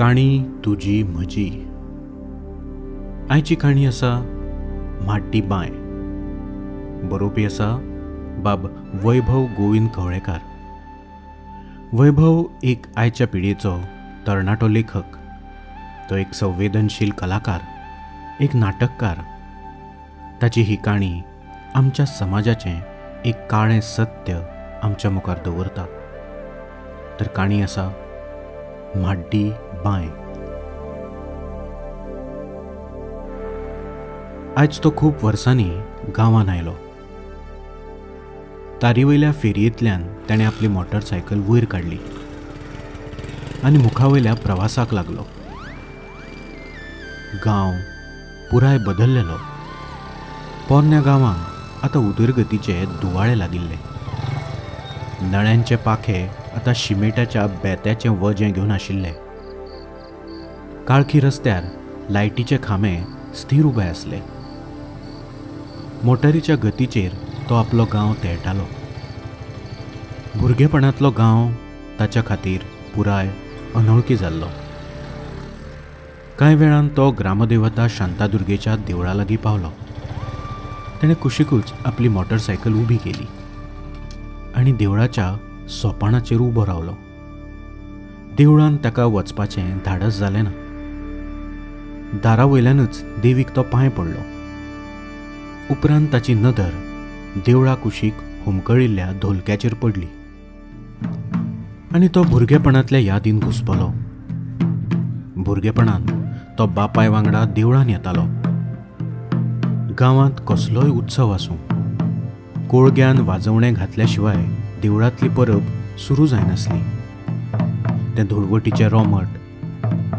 काणी तुजी म्हजी. आयची काणी आसा म्हाड्डी बाय. बरोवपी आसा बाब वैभव गोविंद कवळेकार. वैभव एक आयच्या पिळयेचो तरणाटो लेखक. तो एक संवेदनशील कलाकार, एक नाटककार. ताची ही काणी आमच्या समाजाचें एक काळें सत्य आमच्या मुखार दवरता. तर काणी आसा म्हाड्डी बाय. आयज तो खूब वर्सांनी गांवांत आयलो. तारीवयल्या फेरयेंतल्यान ताणें आपली मोटरसायकल वयर काडली आनी मुखावयल्या प्रवासाक लागलो. गांव पुराय बदल्लेलो. पोरण्या गांवांक आतां उदरगतीचे दुवाळे लागिल्ले. नळ्यांचे पाखे आतां शिमेटाच्या बेत्याचें वजें घेवन आशिल्ले. काळखी रस्त्यार लायटीचे खांबे स्थिर उबे आसले. मोटारीच्या गतीचेर तो आपलो गांव तेळटालो. भुरगेपणांतलो गांव ताच्या खातीर पुराय अनवळखी जाल्लो. कांय वेळान तो ग्रामदेवता शांतादुर्गेच्या देवळा लागीं पावलो. ताणें कुशीकूच आपली मोटरसायकल उबी केली आनी देवळाच्या सोपाणाचेर उबो रावलो. देवळान ताका वचपाचें धाडस जालें ना. दारा वयल्यानूच देवीक तो पांय पडलो. उपरांत ताची नदर देवळा कुशीक हुमकळिल्ल्या धोलक्याचेर पडली आनी तो भुरगेपणांतल्या यादीन घुस्पलो. भुरगेपणांत तो बापाय वांगडा देवळान येतालो. गांवांत कसलोय उत्सव आसूं, कोळग्यान वाजवणें घातल्या शिवाय देवळांतली परब सुरू जायनासली. तें धुळवटीचें रोमट,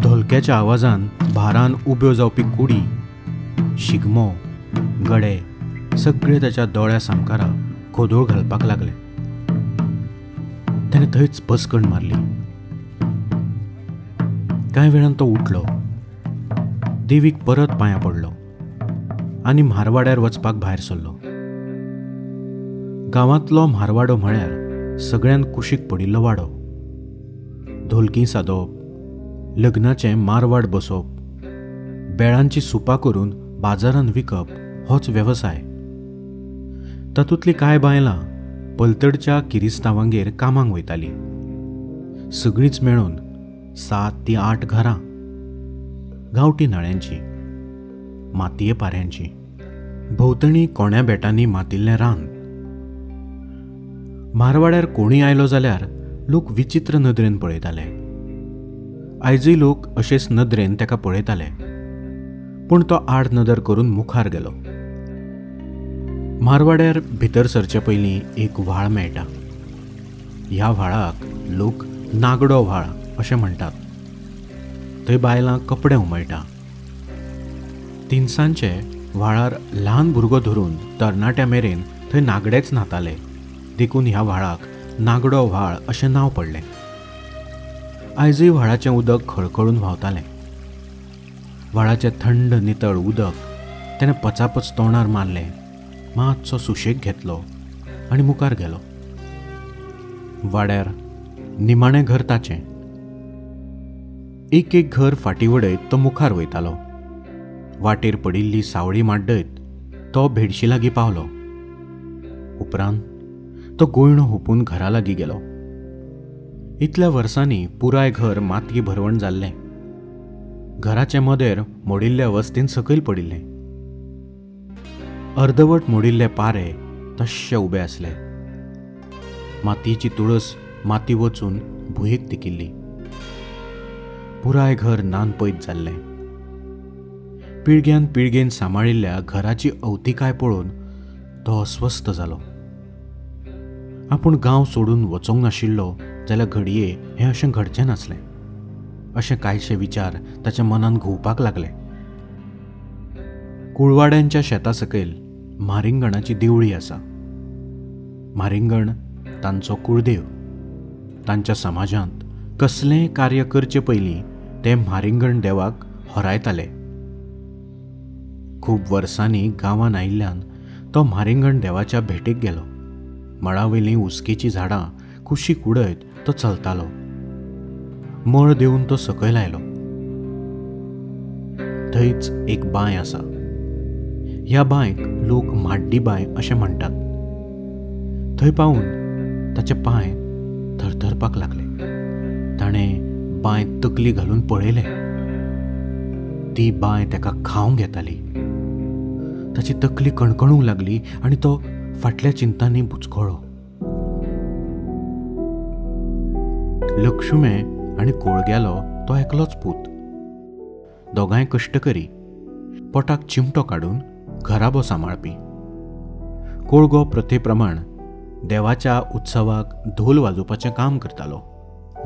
धोलक्याच्या आवाजान भारान उब्यो जावपी कुडी, शिगमो, गडे सगळे ताच्या दोळ्या सामकारा खोदोळ घालपाक लागले. ताणें थंयच बसकण मारली. कांय वेळान तो उठलो, देवीक परत पांयां पडलो आनी म्हारवाड्यार वचपाक भायर सरलो. गांवांतलो म्हारवाडो म्हळ्यार सगळ्यान कुशीक पडिल्लो वाडो. धोलकी सादोवप, लग्नाचें मारवाड बसोवप, बेळांची सुपां करून बाजारांत विकप होच वेवसाय. तातूंतलीं कांय बायलां पलतडच्या किरिस्तांवांगेर कामाक वयतालीं. सगळींच मेळून 7 ते 8 घरां. गांवठी नळ्यांची, मातये पाऱ्यांची, भोंवतणी कोण्या बेटांनी मातिल्लें रान. मारवाड्यार कोणीय आयलो जाल्यार लोक विचित्र नदरेन पळयताले. आयजूय लोक अशेच नदरेन ताका पळयताले. पूण तो आड नदर करून मुखार गेलो. मारवाड्यार भितर सरचे पयलीं एक व्हाळ मेळटा. ह्या व्हाळाक लोक नागडो व्हाळ अशें म्हणटात. थंय बायलां कपडे उमळटा. तिनसांचे व्हाळार ल्हान भुरगो धरून तरणाट्या मेरेन थंय नागडेच न्हाताले. देखून ह्या व्हाळाक नागडो व्हाळ अशें नांव पडलें. आयजूय व्हाळाचें उदक खळखळून व्हांवतालें. व्हाळाचें थंड नितळ उदक ताणें पचापच तोंडार मारलें, मातसो सुशेग घेतलो आनी मुखार गेलो. वाड्यार निमाणें घर ताचें. एक एक घर फाटीं वडयत तो मुखार वयतालो. वाटेर पडिल्ली सावळी माड्डयत तो भेडशी लागीं पावलो. उपरांत तो गुयणो हुपून घरा लागीं गेलो. इतल्या वर्सांनी पुराय घर मातये भरवण जाल्लें. घराचें मदेर मोडिल्ल्या वस्तीन सकयल पडिल्लें. अर्दवट मोडिल्ले पारे तश्शे उबे आसले. मातयेची तुळस माती वचून भुंयेक तिकिल्ली. पुराय घर नानपयत जाल्लें. पिळग्यान पिळगेन सांबाळिल्ल्या घराची अवतिकाय पळोवन तो अस्वस्थ जालो. आपूण गांव सोडून वचोंक नाशिल्लो जाल्यार घडये हें अशें घडचें नासलें. अशें कांयशे विचार ताच्या मनान घुंवपाक लागले. कुळवाड्यांच्या शेता सकयल म्हारिंगणाची देवळी आसा. म्हारिंगण तांचो कुळदेव. तांच्या समाजांत कसलेंय कार्य करचे पयलीं ते म्हारिंगण देवाक हरायताले. खूब वर्सांनी गांवांत आयिल्ल्यान तो म्हारिंगण देवाच्या भेटेक गेलो. मळावयलीं उस्केची झाडां कुशीक उडयत तो चलतालो. मळ देऊन तो सकयल आयलो. थंयच एक बांय आसा. ह्या बांयक लोक म्हाड्डी बांय अशें म्हणटात. थंय पावून ताचे पांय थरथरपाक लागले. ताणें बांय तकली घालून पळयलें. ती बांय ताका खावंक येताली. ताची तकली कणकणूंक लागली आनी तो फाटल्या चिंतांनी बुचकळ्ळो. लक्ष्मे आनी कोळग्यालो तो एकलोच पूत. दोगांय कश्टकरी, पोटाक चिमटो काडून घराबो सांबाळपी. कोळगो प्रथेप्रमाण देवाच्या उत्सवाक धोल वाजोवपाचें काम करतालो,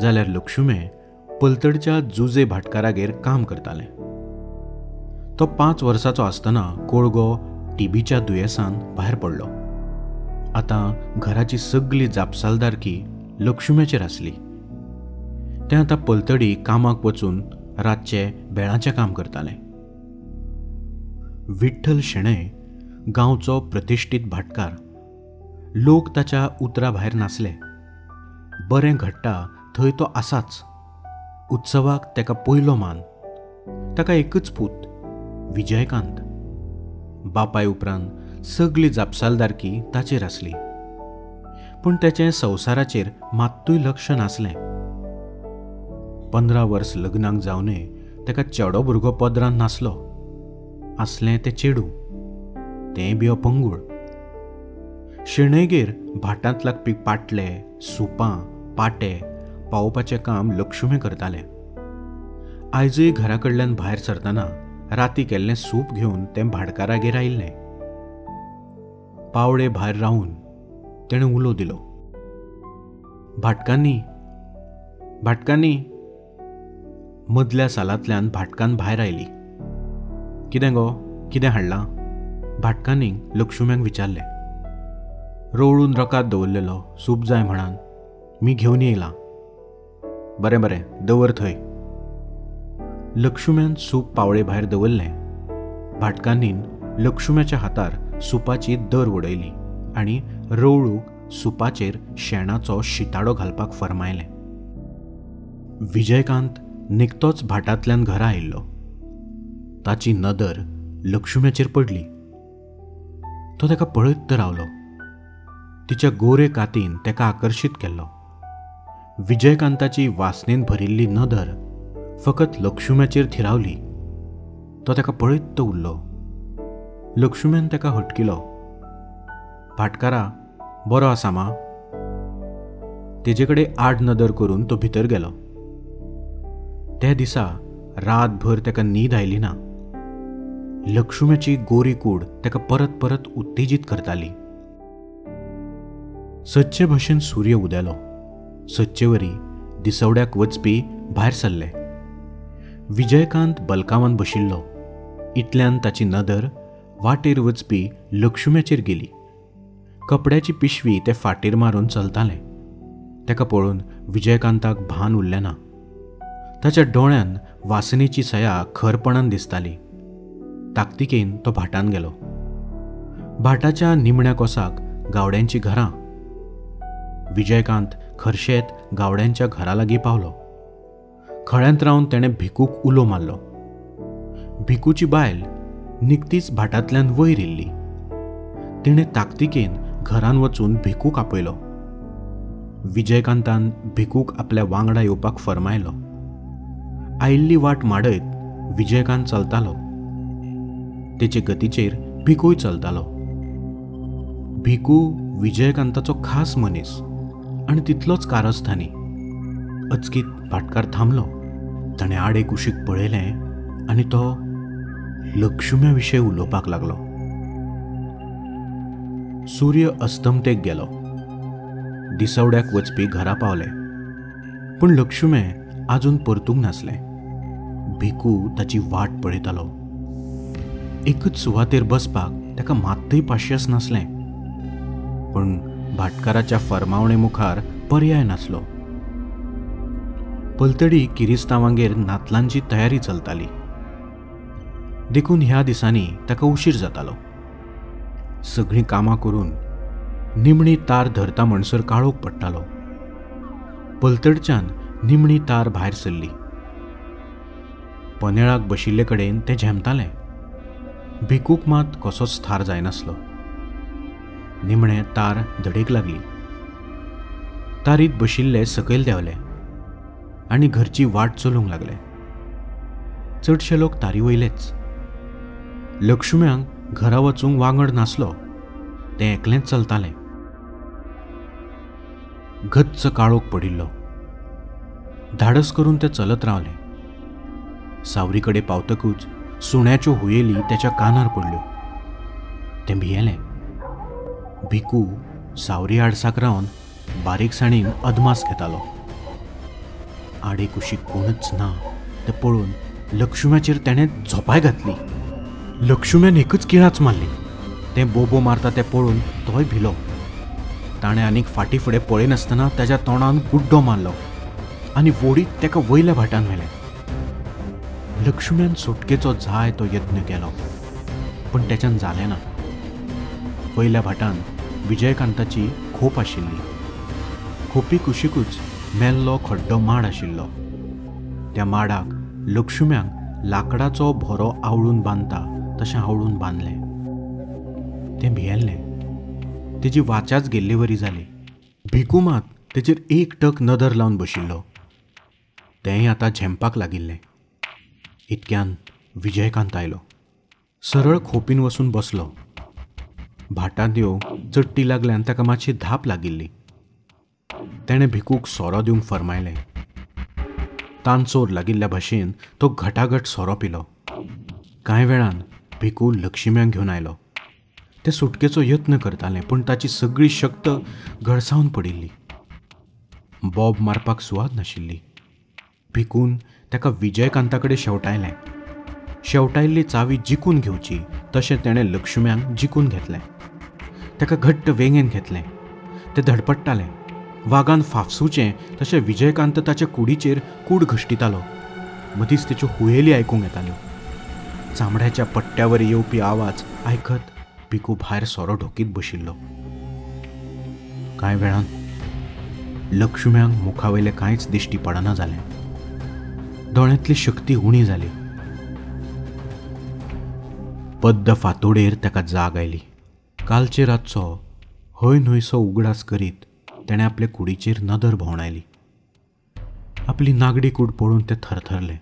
जाल्यार लक्ष्मे पलतडच्या जुजे भाटकारागेर काम करतालें. तो 5 वर्साचो आसतना कोळगो टीबीच्या दुयेंसान भायर पडलो. आतां घराची सगळी जापसालदारकी लक्ष्मेचेर आसली. तें आतां पलतडी कामाक वचून रातचे बेळाचें काम करतालें. विठ्ठल शेणै गांवचो प्रतिश्ठीत भाटकार. लोक ताच्या उतरा भायर नाचले. बरें घडटा थंय तो आसाच. उत्सवाक ताका पयलो मान. ताका एकच पूत, विजयकांत. बापाय उपरांत सगळी जापसालदारकी ताचेर आसली. पूण ताचें संवसाराचेर मात्तूय लक्ष नासलें. 15 वर्स लग्नाक जावनय ताका चेडो भुरगो पदरांत नासलो. आसलें तें चेडूं, तेंय बी अपंगूळ. शेणैगेर भाटांत लागपी पाटले, सुपां, पाटे पावोवपाचें काम लक्ष्मे करताले. आयजूय घरा कडल्यान भायर सरतना राती केल्लें सूप घेवन तें भाटकारागेर आयिल्लें. पावडे भायर रावून तेणें उलो दिलो. भाटकांनी, भाटकांनी. मदल्या सालांतल्यान भाटकान भायर आयली. कितें गो, कितें हाडलां? भाटकांनी लक्ष्म्यांक विचारलें. रोवळून रकात दवरलेलो सूप जाय म्हणान मी घेवन येयलां. बरें बरें, दवर थंय. लक्ष्म्यान सूप पावळे भायर दवरलें. भाटकांनीन लक्ष्म्याच्या हातार सुपाची दर उडयली आनी रवळूक सुपाचेर शेणाचो शिताडो घालपाक फरमायलें. विजयकांत निकतोच भाटांतल्यान घरा आयिल्लो. ताची नदर लक्ष्म्याचेर पडली. तो ताका पळयत रावलो. तिच्या गोरे कातीन ताका आकर्शीत केल्लो. विजयकांताची वासनेन भरिल्ली नदर फकत लक्ष्म्याचेर थिरावली. तो ताका पळयत उरलो. लक्ष्म्यान ताका हटकिलो. भाटकारा, बरो आसा मा? तेजे कडेन आड नदर करून तो भितर गेलो. त्या दिसा रातभर ताका न्हीद आयली ना. लक्ष्म्याची गोरी कूड ताका परत परत उत्तेजीत करताली. सच्चे भशेन सूर्य उदेलो. सच्चेवरी दिसवड्याक वचपी भायर सरले. विजयकांत बलकावान बशिल्लो. इतल्यान ताची नदर वाटेर वचपी लक्ष्म्याचेर गेली. कपड्याची पिशवी ते फाटीर मारून चलतालें. ताका पळोवन विजयकांताक भान उरलें ना. ताच्या दोळ्यान वासनेची सया खरपणान दिसताली. ताकतिकेन तो भाटान गेलो. भाटाच्या निमण्या कोसाक गावड्यांची घरां. विजयकांत खरशेत गावड्यांच्या घरा लागीं पावलो. खळ्यांत रावन तेणें भिकूक उलो मारलो. भिकूची बायल निकतीच भाटांतल्यान वयर येयल्ली. तिणें ताकतिकेन घरान वचून भिकूक आपयलो. विजयकांतान भिकूक आपल्या वांगडा येवपाक फरमायलो. आयिल्ली वाट माडयत विजयकांत चलतालो. तेचे गतीचेर भिकूय चलतालो. भिकू विजयकांताचो खास मनीस आनी तितलोच कारस्थानी. अचकीत भाटकार थांबलो. ताणें आडे कुशीक पळयलें आनी तो लक्ष्म्या विशीं उलोवपाक लागलो. सूर्य अस्तमतेक गेलो. दिसवड्याक वचपी घरा पावले. पूण लक्ष्मे आजून परतूंक नासलें. भिकू ताची वाट पळयतालो. एकच सुवातेर बसपाक ताका मात्तूय पाशियेंस नासलें. पूण भाटकाराच्या फर्मावणे मुखार पर्याय नासलो. पलतडी किरिस्तांवांगेर नातलांची तयारी चलताली. देखून ह्या दिसांनी ताका उशीर जातालो. सगळीं कामां करून निमणी तार धरता म्हणसर काळोख पडटालो. पलतडच्यान निमणी तार भायर सरली. पनेळाक बशिल्ले कडेन तें झेमतालें. भिकूक मात कसोच थार जायनासलो. निमणें तार धडेक लागली. तारीत बशिल्ले सकयल देंवले आनी घरची वाट चलूंक लागले. चडशे लोक तारी वयलेच. लक्ष्म्यांक घरा वचूंक वांगड नासलो. तें एकलेंच चलतालें. गच्च काळोख पडिल्लो. धाडस करून ते चलत रावले. सावरी कडेन पावतकूच सुण्याच्यो हुयेली त्याच्या कानार पडल्यो. तें भियेलें. भिकू सावरी आडसाक रावन बारीकसाणीन अदमास घेतालो. आडे कुशीक कोणच ना तें पळोवन लक्ष्म्याचेर तेणें झोपाय घातली. लक्ष्म्यान एकच किळाच मारली. तें बोबो मारता तें पळोवन तोय भिलो. ताणें आनीक फाटीं फुडें पळयनासतना ताच्या तोंडान गुड्डो मारलो आनी वडीत तेका वयल्या भाटान व्हेलें. लक्ष्म्यान सुटकेचो जाय तो यत्न केलो, पूण तेच्यान जालें ना. वयल्या भाटान विजयकांताची खोप आशिल्ली. खोपी कुशीकूच मेल्लो खड्डो माड आशिल्लो. त्या माडाक लक्ष्म्यांक लाकडाचो भरो आवळून बांदता तशें आवळून बांदलें. तें भियेल्लें. तेजी वाचाच गेल्ली वरी जाली. भिकू मात तेचेर एकटक नदर लावन बशिल्लो. तेंय आतां झेंपाक लागिल्लें. इतक्यान विजयकांत आयलो. सरळ खोपीन वचून बसलो. भाटांत येवंक चट्टी लागल्यान ताका मातशी धाप लागिल्ली. तेणें भिकूक सोरो दिवंक फर्मायलें. तानचोर लागिल्ल्या भाशेन तो घटाघट सोरो पिलो. कांय वेळान भिकू लक्ष्म्यांक घेवन आयलो. तें सुटकेचो यत्न करतालें, पूण ताची सगळी शक्त गळसावन पडिल्ली. बॉब मारपाक सुवात नाशिल्ली. भिकून ताका विजयकांता कडेन शेवटायलें. शेवटायल्ली चावी जिखून घेवची तशें तेणें लक्ष्म्यांक जिखून घेतलें. ताका घट्ट वेंगेन घेतलें. तें धडपडटालें. वागान फाफसूचें तशें विजयकांत ताच्या कुडीचेर कूड घश्टितालो. मदींच तेच्यो हुयेली आयकूंक येताल्यो. चामड्याच्या पट्ट्यावर येवपी आवाज आयकत भिकू भायर सोरो ढोकीत बशिल्लो. कांय वेळान लक्ष्म्यांक मुखावयलें कांयच दिश्टी पडना जालें. दोळ्यांतली शक्ती उणी जाली. पद्द फांतोडेर ताका जाग आयली. कालचे रातचो हय न्हयसो उगडास करीत तेणें आपले कुडीचेर नदर भोंवडायली. आपली नागडी कूड पळोवन तें थरथरलें.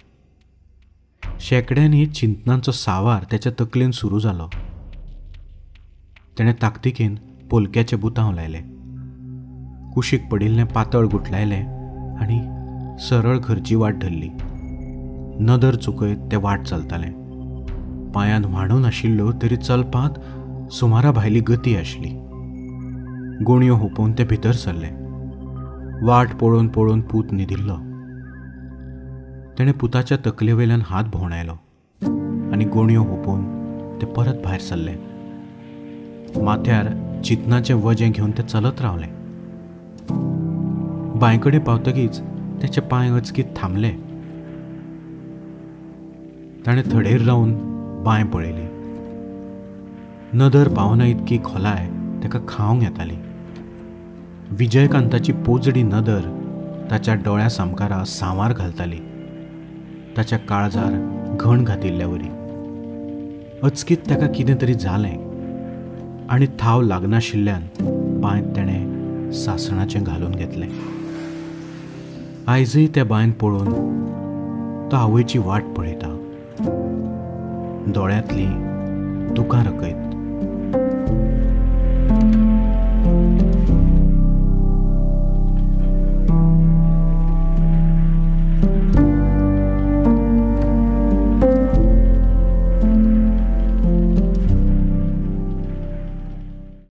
शेंकड्यांनी चिंतनांचो सावार तेच्या तकलेन सुरू जालो. तेणें ताकतिकेन पोलक्याचें बुतांव लायलें. कुशीक पडिल्लें पातळ गुठलायलें आनी सरळ घरची वाट धरली. नदर चुकयत तें वाट चलतालें. पांयान व्हाणो नाशिल्ल्यो तरी चलपांत सुमारा भायली गती आसली. गुणयो हुपोवन ते भितर सरले. वाट पळोवन पळोवन पूत न्हिदिल्लो. तेणें पुताच्या तकलेवयल्यान हात भोंवडायलो आनी गुणयो हुपोवन ते परत भायर सरले. माथ्यार चिंतनाचें वजें घेवन ते चलत रावले. बांयकडेन पावतकीच तेचे पांय अचकीत थांबले. ताणें थडेर रावन बांय पळयली. नदर पावना इतकी खोलाय ताका खावंक येताली. विजयकांताची पोजडी नदर ताच्या दोळ्या सामकारा सांवार घालताली. ताच्या काळजार घण घातिल्ल्या वरी. अचकीत ताका कितें तरी जालें आनी थाव लागनाशिल्ल्यान बांयत तेणें सासणाचें घालून घेतलें. आयजय त्या बांयन पळोवन तो आवयची वाट पळयता. दोळ्यांतली दुकां रकयत